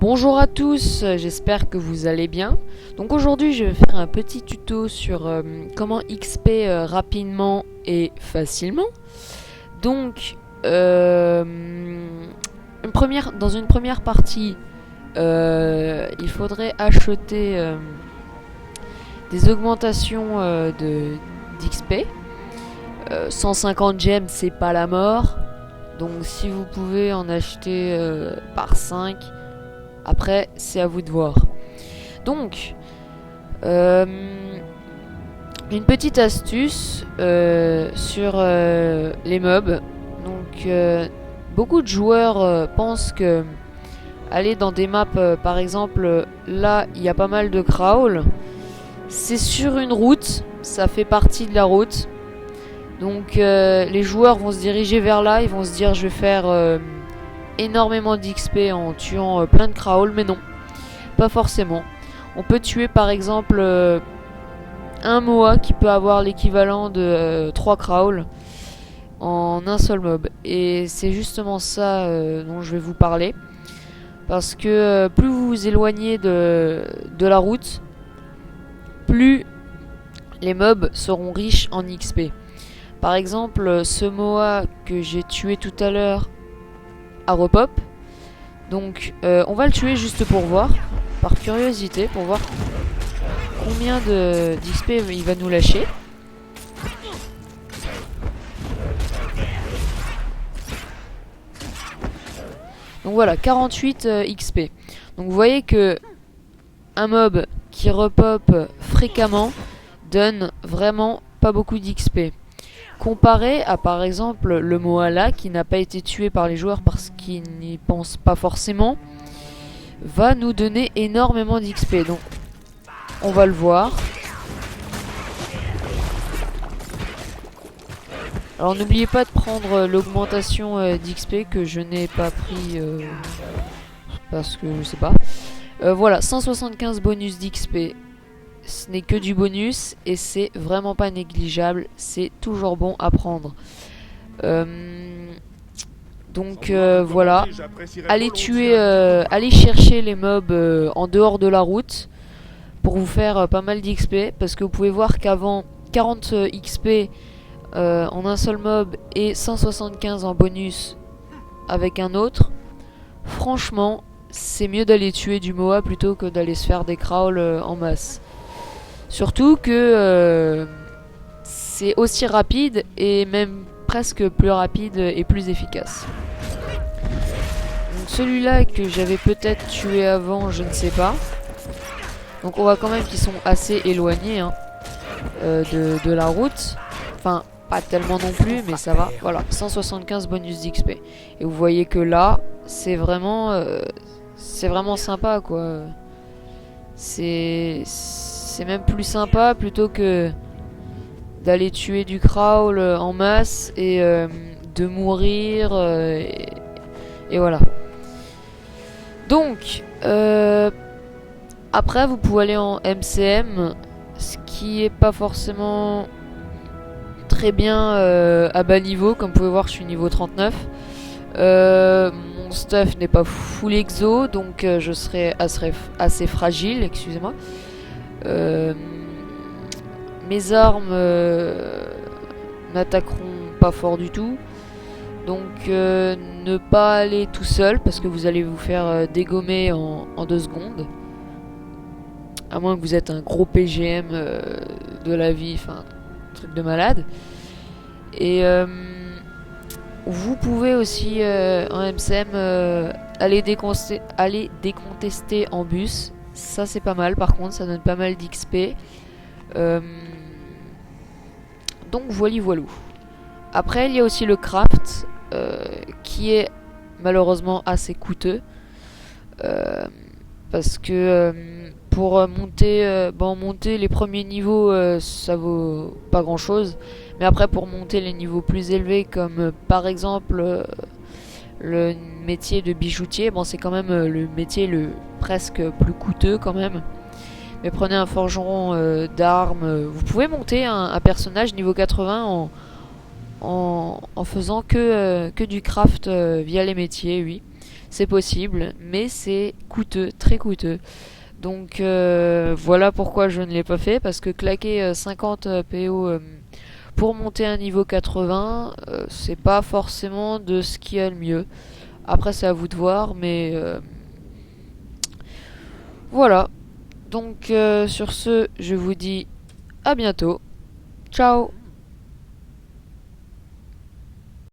Bonjour à tous, j'espère que vous allez bien. Donc aujourd'hui je vais faire un petit tuto sur comment XP rapidement et facilement. Donc dans une première partie, il faudrait acheter des augmentations d'XP. 150 gemmes c'est pas la mort. Donc si vous pouvez en acheter par 5, après c'est à vous de voir. Donc une petite astuce sur les mobs. Donc beaucoup de joueurs pensent que aller dans des maps par exemple là il y a pas mal de crawl, c'est sur une route, ça fait partie de la route. Donc les joueurs vont se diriger vers là, ils vont se dire je vais faire énormément d'XP en tuant plein de crawl, mais non, pas forcément. On peut tuer par exemple un Moa qui peut avoir l'équivalent de 3 crawl en un seul mob. Et c'est justement ça dont je vais vous parler. Parce que plus vous vous éloignez de la route, plus les mobs seront riches en XP. Par exemple, ce Moa que j'ai tué tout à l'heure à repop. Donc on va le tuer juste pour voir, par curiosité, pour voir combien d'XP il va nous lâcher. Donc voilà, 48 XP. Donc vous voyez que un mob qui repop fréquemment donne vraiment pas beaucoup d'XP. Comparé à par exemple le Moala qui n'a pas été tué par les joueurs parce qu'ils n'y pensent pas forcément, va nous donner énormément d'XP. Donc on va le voir. Alors n'oubliez pas de prendre l'augmentation d'XP que je n'ai pas pris parce que je sais pas. Voilà, 175 bonus d'XP. Ce n'est que du bonus et c'est vraiment pas négligeable, c'est toujours bon à prendre. Donc voilà, allez tuer, allez chercher les mobs en dehors de la route pour vous faire pas mal d'XP, parce que vous pouvez voir qu'avant 40 XP en un seul mob et 175 en bonus avec un autre, franchement c'est mieux d'aller tuer du Moa plutôt que d'aller se faire des crawls en masse. Surtout que c'est aussi rapide et même presque plus rapide et plus efficace. Donc celui-là que j'avais peut-être tué avant, je ne sais pas. Donc on voit quand même qu'ils sont assez éloignés hein, de la route. Enfin, pas tellement non plus, mais ça va. Voilà, 175 bonus d'XP. Et vous voyez que là, c'est vraiment sympa quoi. C'est même plus sympa plutôt que d'aller tuer du crawl en masse et de mourir et voilà. Donc après vous pouvez aller en MCM, ce qui est pas forcément très bien à bas niveau. Comme vous pouvez voir, je suis niveau 39. Mon stuff n'est pas full exo, donc je serai assez fragile, excusez-moi. Mes armes n'attaqueront pas fort du tout. Donc ne pas aller tout seul parce que vous allez vous faire dégommer en 2 secondes. À moins que vous êtes un gros PGM de la vie, enfin truc de malade. Et vous pouvez aussi en MCM aller décontester en bus. Ça c'est pas mal, par contre ça donne pas mal d'XP. Donc voilou. Après il y a aussi le craft qui est malheureusement assez coûteux parce que pour monter les premiers niveaux ça vaut pas grand chose, mais après pour monter les niveaux plus élevés comme par exemple le métier de bijoutier, bon c'est quand même le métier le presque plus coûteux quand même. Mais prenez un forgeron d'armes. Vous pouvez monter un personnage niveau 80 en faisant que du craft via les métiers, oui. c'est possible, mais c'est coûteux, très coûteux. Donc voilà pourquoi je ne l'ai pas fait, parce que claquer 50 PO pour monter un niveau 80, c'est pas forcément de ce qu'il y a le mieux. Après c'est à vous de voir, mais voilà. Donc sur ce, je vous dis à bientôt. Ciao.